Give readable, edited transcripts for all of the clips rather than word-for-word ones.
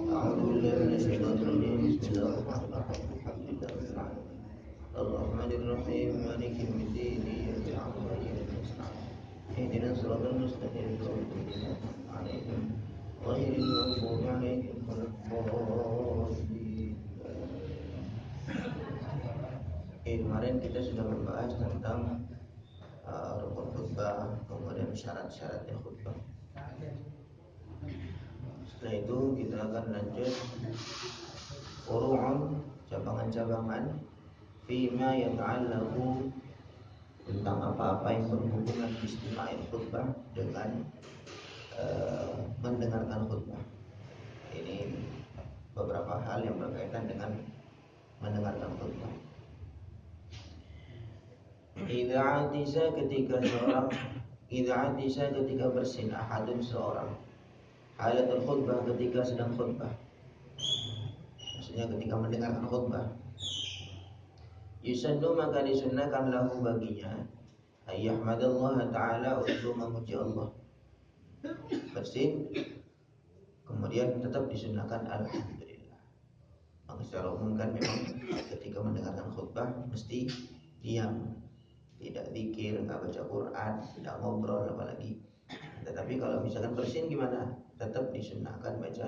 أعوذ بالله من الشيطان الرجيم. بسم الله الرحمن الرحيم. الحمد لله رب العالمين الرحمن الرحيم مالك يوم الدين إياك نعبد وإياك نستعين اهدنا الصراط المستقيم صراط الذين أنعمت عليهم غير المغضوب عليهم ولا الضالين. Kemarin kita sudah membahas tentang rukun khutbah, kemudian syarat-syaratnya khutbah. Setelah itu kita akan lanjut furu'un, cabangan-cabangan fima yata'allaqu, tentang apa-apa yang berhubungan istima'il khutbah, dengan mendengarkan khutbah. Ini beberapa hal yang berkaitan dengan mendengarkan khutbah. Idza atisa, ketika bersin ahadun, seorang, halatul khutbah, ketika sedang khutbah, maksudnya ketika mendengarkan khutbah. Yusannu, maka disunnahkan lahu baginya, ayyahmadallah ta'ala, untuk memuji Allah. Bersin, kemudian tetap disunnahkan alhamdulillah. Maka secara umum kan memang ketika mendengarkan khutbah mesti diam, tidak zikir, nggak baca Quran, tidak ngobrol apalagi. Tetapi kalau misalkan bersin gimana? Tetap disunnahkan baca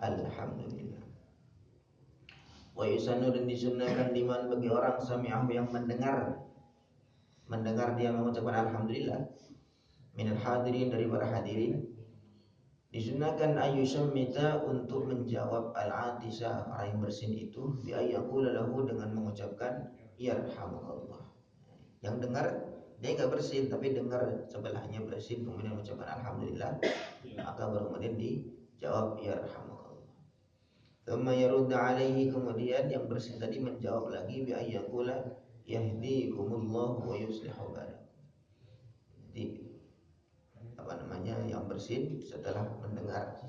alhamdulillah. Wa yusannu, dan disunnahkan liman, bagi orang, sami'ahu, yang mendengar dia mengucapkan alhamdulillah, minal hadirin, dari para hadirin, disunnahkan ayyushammita, untuk menjawab al-atisa, orang yang bersin itu, bi ayyaqula lahu, dengan mengucapkan yarhamukallah. Yang dengar dia nggak bersin, tapi dengar sebelahnya bersin kemudian mengucapkan alhamdulillah, maka baru kemudian dijawab yarhamukallah. Tsumma yarudda alaihi, kemudian yang bersin tadi menjawab lagi bi ayyaqula yahdikumullahu wa yuslihu balakum. Jadi yang bersin setelah mendengar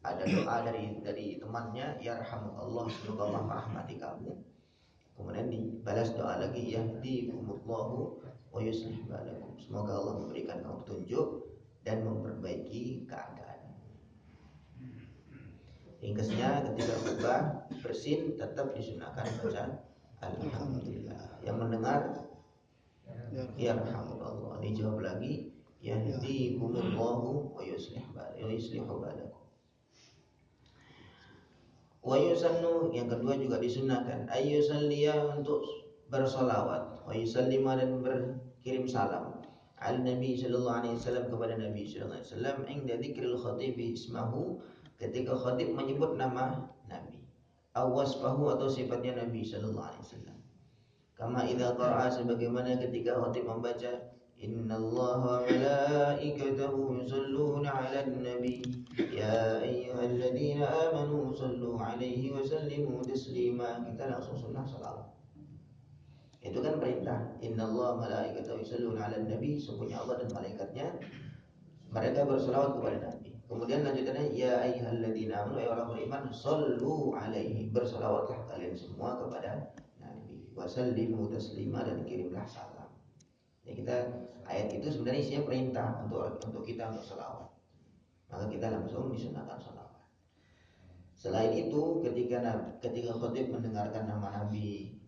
ada doa dari temannya, yarhamukallah, semoga Allah merahmati kamu, kemudian dibalas doa lagi, yahdikumullahu wa yuslih balakum, semoga Allah memberikan kamu petunjuk dan memperbaiki keadaan. Ringkasnya, ketika khutbah bersin tetap disunahkan baca alhamdulillah. Yang mendengar yarhamukallah, dijawab lagi yahdikumullahu wa yuslihu balakum. Wa yusannu, yang kedua juga disunahkan, ayyusalliya, untuk bersolawat, wa yusallima, dan berkirim salam, al Nabi sallallahu alaihi wasallam, kepada Nabi sallallahu alaihi wasallam, inda dzikril khatibi ismahu, ketika khatib menyebut nama Nabi, aw wasfahu, atau sifatnya Nabi sallallahu alaihi wasallam. Kama idza qara'a, sebagaimana ketika khatib membaca, innallaha wa malaikatahu yusholluna 'alan nabi ya ayyuhalladzina amanu shallu 'alaihi wa sallimu taslima. Kita langsung sunnah salawat. Itu kan perintah, innallaha wa malaikatahu yusholluna 'alan nabi, sungguhnya Allah dan malaikatnya mereka berselawat kepada Nabi. Kemudian lanjutannya, ya ayyuhalladzina amanu, orang beriman, shallu 'alaihi, berselawatlah kalian semua kepada Nabi, wa sallimu taslima, dan kirimlah salam. Ya, ayat itu sebenarnya isinya perintah untuk kita untuk selawat. Maka kita langsung disunahkan selawat. Selain itu, ketika khatib mendengarkan nama Nabi,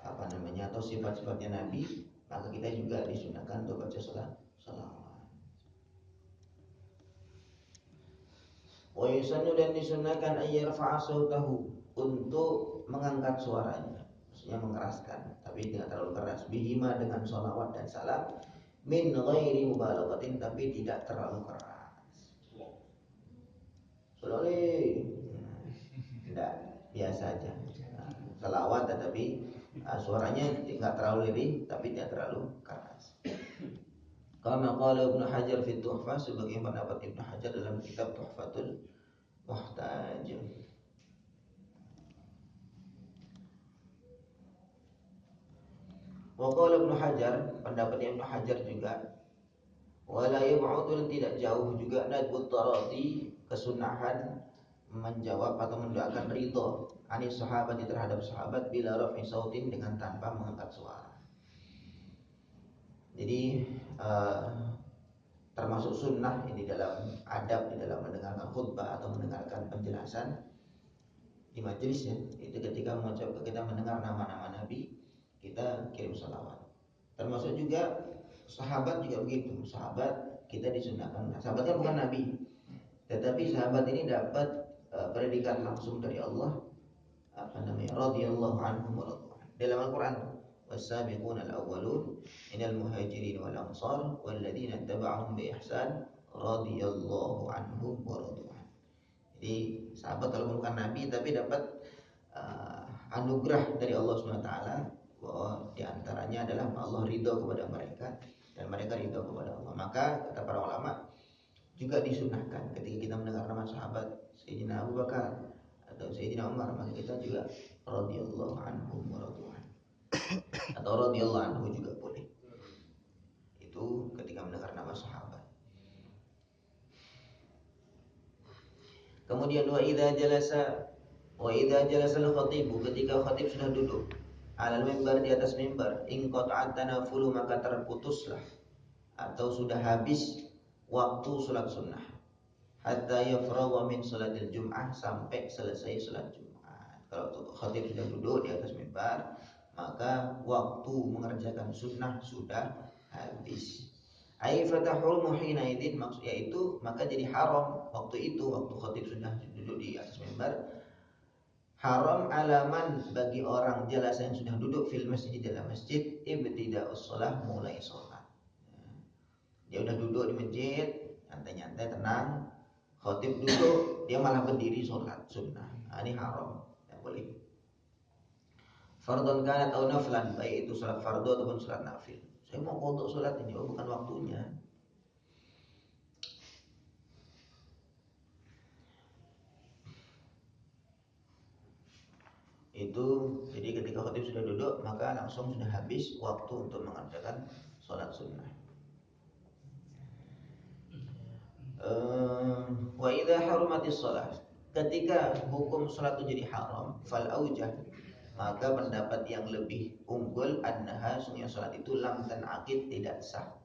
atau sifat-sifatnya Nabi, maka kita juga disunahkan untuk baca selawat. Wa yusannu, dan disunahkan ayyarfa'a sautahu, untuk mengangkat suaranya, maksudnya mengeraskan, tapi tidak terlalu keras, bihima, dengan sholawat dan salam, min ghairi mubalaghatin, tapi tidak terlalu keras. Tidak, biasa aja. Selawat tetapi suaranya tidak terlalu lirih, tapi tidak terlalu keras. Kama qala Ibnu Hajar fi Tuhfah, sebagai pendapat Ibnu Hajar dalam kitab Tuhfatul Muhtaj. Wa qala Ibnu Hajar, pendapat Ibnu Hajar juga, wala yab'udul, tidak jauh juga, nadbut tarati, kesunahan menjawab atau mendoakan ridho, anis sahabat, terhadap sahabat, bila raf'i sautin, dengan tanpa mengangkat suara. Jadi termasuk sunnah ini dalam adab di dalam mendengarkan khutbah atau mendengarkan penjelasan di majelis ya, itu ketika kita mendengar nama-nama Nabi kita kirim salawat. Termasuk juga sahabat juga begitu. Sahabat kita disunahkan. Sahabat kan bukan Nabi, tetapi sahabat ini dapat predikat langsung dari Allah, radhiyallahu anhum wa radwan. Dalam Al-Qur'an, was-sabiquna al-awwalun minal muhajirin wal ansar walladzina ittaba'uhum bi ihsan radhiyallahu anhum wa radwan. Jadi sahabat kalau bukan Nabi tapi dapat anugerah dari Allah SWT bahwa diantaranya adalah Allah ridho kepada mereka dan mereka ridho kepada Allah. Maka kata para ulama juga disunahkan ketika kita mendengar nama sahabat Sayyidina Abu Bakar atau Sayyidina Umar, maka kita juga radhiyallahu anhum wa radwan atau radhiyallahu anhu juga boleh. Itu ketika mendengar nama sahabat. Kemudian wa idza jalasa al-khatib, ketika khatib sudah duduk alal mimbar, di atas mimbar, in qata'at tanafulu, maka terputuslah atau sudah habis waktu salat sunnah, hatta yafragha min salatil jum'ah, sampai selesai salat Jumat. Kalau khatib sudah duduk di atas mimbar, maka waktu mengerjakan sunnah sudah habis. Ai fatahul muhina idin, maksud yaitu maka jadi haram waktu itu, waktu khatib sudah duduk di atas mimbar, haram alaman bagi orang jelas yang sudah duduk fil masjid, dalam masjid, ibtida'us shalah, mulai sholat. Dia udah duduk di masjid, nyantai-nyantai tenang, khatib duduk, dia malah berdiri sholat sunnah. Ini haram, tidak boleh. Fardhon kanat atau naflan, baik itu sholat fardu ataupun sholat nafil. Saya mau qadha sholat ini, bukan waktunya. Itu jadi ketika khatib sudah duduk, maka langsung sudah habis waktu untuk mengerjakan sholat sunnah. Wa idza harumatis shalah, ketika hukum sholat itu jadi haram, fal aujah, maka pendapat yang lebih unggul annaha, sunnya sholat itu lam tanaqid, tidak sah.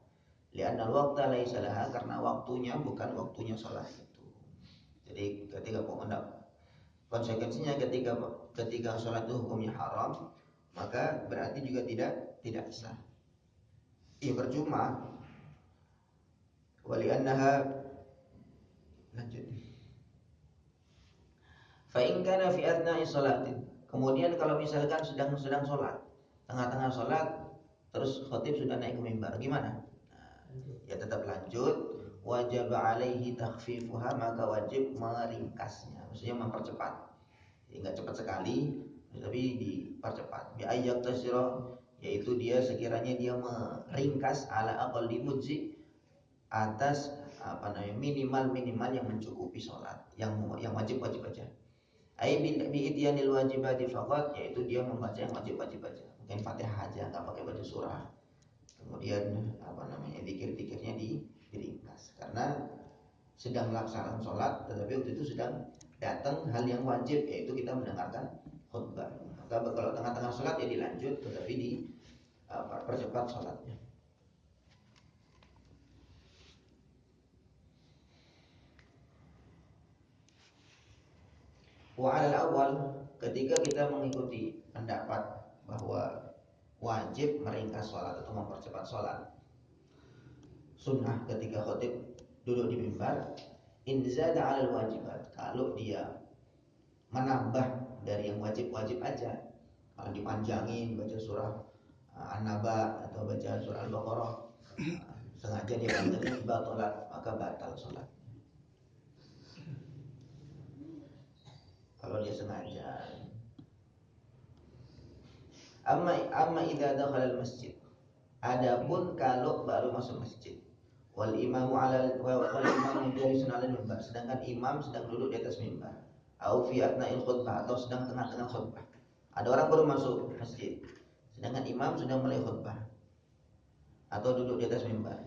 Li'anna al-waqta laisa laha, karena waktunya bukan waktunya sholat itu. Jadi ketika konsekuensinya ketika sholat itu hukumnya haram, maka berarti juga tidak sah. Ia percuma. Wali'annaha, lanjut. Fa in kana fi athna'i sholatin, kemudian kalau misalkan sedang sholat, tengah-tengah sholat, terus khatib sudah naik ke mimbar, gimana? Ya tetap lanjut. Wajib alaihi takhfifuha, maka wajib meringkasnya, maksudnya mempercepat. Jadi nggak cepat sekali, tapi dipercepat. Bi ayyak tasira, yaitu dia sekiranya dia meringkas ala aqalli mujzi, atas minimal yang mencukupi sholat, yang wajib aja. Ai bi ityanil wajibati faqat, yaitu dia membaca yang wajib aja. Mungkin Fatihah aja, nggak pakai baca surah. Kemudian zikir-zikirnya diringkas karena sedang melaksanakan sholat, tetapi waktu itu sedang datang hal yang wajib, yaitu kita mendengarkan khutbah. Maka kalau tengah-tengah sholat ya dilanjut, tetapi percepat sholatnya. Wa alal awal, ketika kita mengikuti pendapat bahwa wajib meringkas sholat atau mempercepat sholat sunnah ketika khatib duduk di mimbar, in zada 'alal wajibat, kalau dia menambah dari yang wajib aja, kalau dipanjangin baca surah An-Naba atau baca surah Al-Baqarah, sengaja dia panjangin, batalat, maka batal sholat. Kalau dia sengaja. Amma idza dakhala al-masjid, adapun kalau baru masuk masjid, wal imamu jalisun 'alal mimbar, sedangkan imam sedang duduk di atas mimbar, au fi atna'il khutbah, atau sedang tengah-tengah khutbah. Ada orang baru masuk masjid, sedangkan imam sudah mulai khutbah atau duduk di atas mimbar,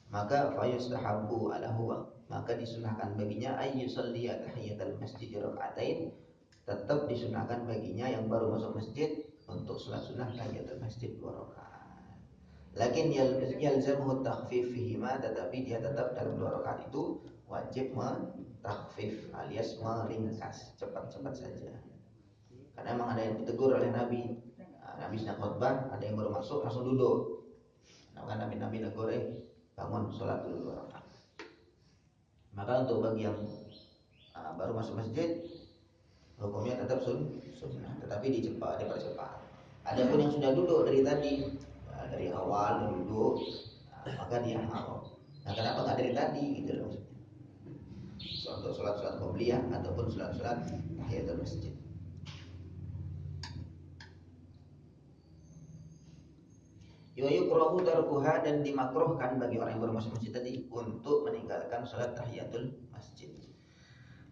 maka fayustahabbu alahu, maka disunahkan baginya ayyusalli tahiyatul masjid raka'atain, tetap disunahkan baginya yang baru masuk masjid untuk salat sunnah tahiyatul masjid 2 rakaat. Lakin yalzamuhu takhfif fihima, tetapi dia tetap dalam 2 rakaat itu wajib mentakhfif alias meringkas, cepat-cepat saja. Karena emang ada yang ditegur oleh Nabi. Nabi sedang khutbah, ada yang baru masuk langsung duduk. Maka Nabi negur, bangun sholat dulu 2 rakaat. Maka untuk bagi yang baru masuk masjid, hukumnya tetap sunnah, tetapi dipercepat. Adapun yang sudah duduk dari tadi, dari awal duduk, maka dia haram. Nah, kenapa nggak dari tadi gitu loh maksudnya? Untuk sholat qobliyah ataupun sholat tahiyatul masjid. Yukrahu tarkuha, dan dimakruhkan bagi orang yang baru masuk masjid tadi untuk meninggalkan sholat tahiyatul masjid.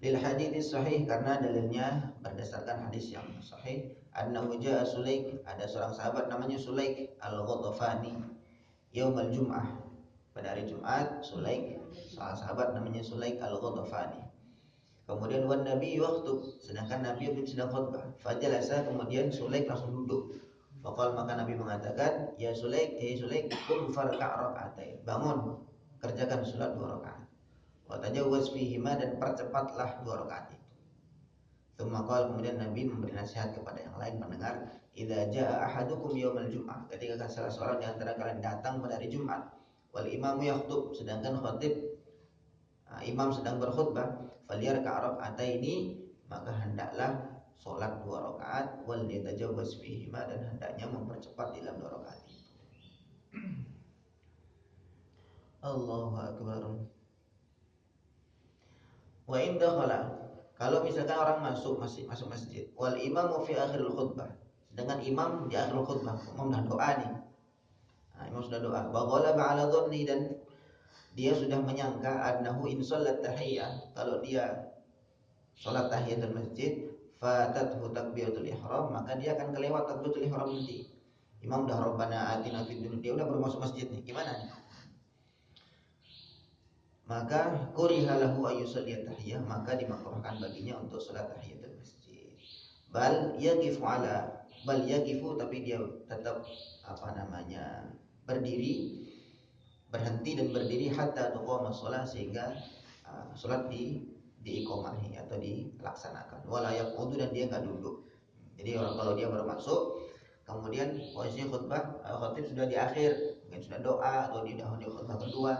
Lil hadits sahih, karena dalilnya berdasarkan hadis yang sahih. Annahu ja'a Sulaik, ada seorang sahabat namanya Sulaik al-Ghatafani yaumal Jum'ah, pada hari Jumat. Sulaik, seorang sahabat namanya Sulaik al-Ghatafani. Kemudian wan Nabi yakhutub, sedangkan Nabi sedang khutbah. Fajalasa, kemudian Sulaik langsung duduk. Faqal, maka Nabi mengatakan, ya Sulaik, Sulaik, qum farka' raka'atain, bangun, kerjakan salat 2 rakaat. Wa tajawwaz fihima, dan percepatlah 2 rakaat itu. Tsumma qala, kemudian Nabi memberi nasihat kepada yang lain pendengar, idza jaa ahadukum yaumal jum'ah, ketika salah seorang di antara kalian datang pada hari Jumat, wal imamu yakhutub, sedangkan imam sedang berkhutbah, falyarka' raka'ataini, maka hendaklah sholat 2 rakaat, wal yatajawwaz fihima, dan hendaknya mempercepat dalam 2 rakaat itu. Allahu akbar. Wa in dakhala, kalau misalkan orang masuk masjid, wal imamu fi akhiril khutbah, sedangkan imam di akhir khutbah, imam sudah doa nih. Imam sudah doa, baghala ba'ala dhanni, dan dia sudah menyangka annahu in shalat tahiyyah, kalau dia salat tahiyatul masjid, fatathu takbiratul ihram, maka dia akan kelewat takbiratul ihram nanti. Imam udah Rabbana atina fid dunya, dia udah baru masuk masjid nih, gimana nih? Maka kuriha lahu ayyusalli tahiyyah, maka dimakruhkan baginya untuk salat tahiyatul masjid. Bal yaqifu, tapi dia tetap berdiri, berhenti dan berdiri hatta tuqama shalah, sehingga salat diiqomahi atau dilaksanakan. Wala yaqudu, dan dia enggak duduk. Jadi orang kalau dia baru masuk, kemudian posisi khatib sudah di akhir, mungkin sudah doa atau di khutbah kedua,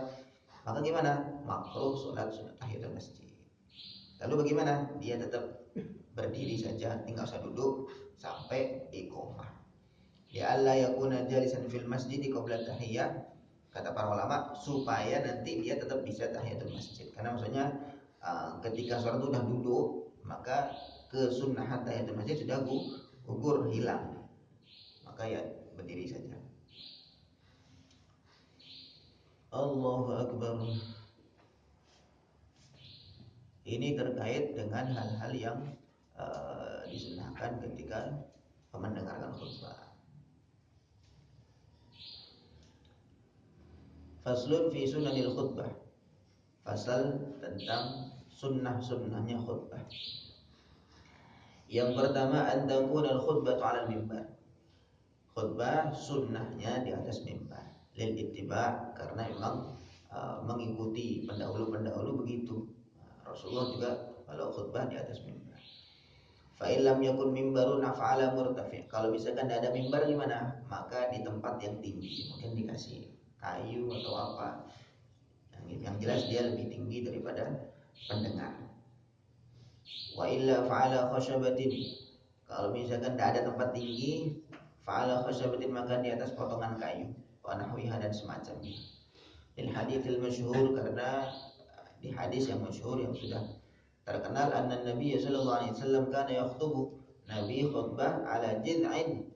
maka gimana? Makruh salat sunat tahiyatul masjid. Lalu bagaimana? Dia tetap berdiri saja, tinggal usah duduk sampai iqomah. Ya alla yakuna jalisan fil masjid qabla tahiyyah, kata para ulama, supaya nanti dia tetap bisa tahiyatul masjid. Karena maksudnya ketika sholat itu sudah duduk, maka kesunahan tahiyatul masjid sudah gugur, hilang. Maka ya berdiri saja. Allahu akbar. Ini terkait dengan hal-hal yang disunahkan ketika mendengarkan khutbah. Faslun fi sunanil khutbah. Fasal tentang sunnah-sunnahnya khutbah. Yang pertama, an takuna al-khutbah 'ala al-mimbar. Khutbah sunnahnya di atas mimbar. Lil ittiba', karena memang mengikuti pendahulu-pendahulu begitu. Rasulullah juga kalau khutbah di atas mimbar. Fa illam yakun mimbarun af'ala murtafi'. Kalau misalkan tidak ada mimbar gimana? Maka di tempat yang tinggi, mungkin dikasih kayu atau apa. Yang jelas dia lebih tinggi daripada pendengar. Wa illa fa'ala khasyabatin. Kalau misalkan tidak ada tempat tinggi, fa'ala khasyabatin, maka di atas potongan kayu, wa nahwiha, dan semacamnya. Lil haditsil masyhur, karena di hadis yang masyhur yang sudah terkenal, anna Nabi sallallahu alaihi wasallam kana yakhutubu, Nabi khutbah ala jid'in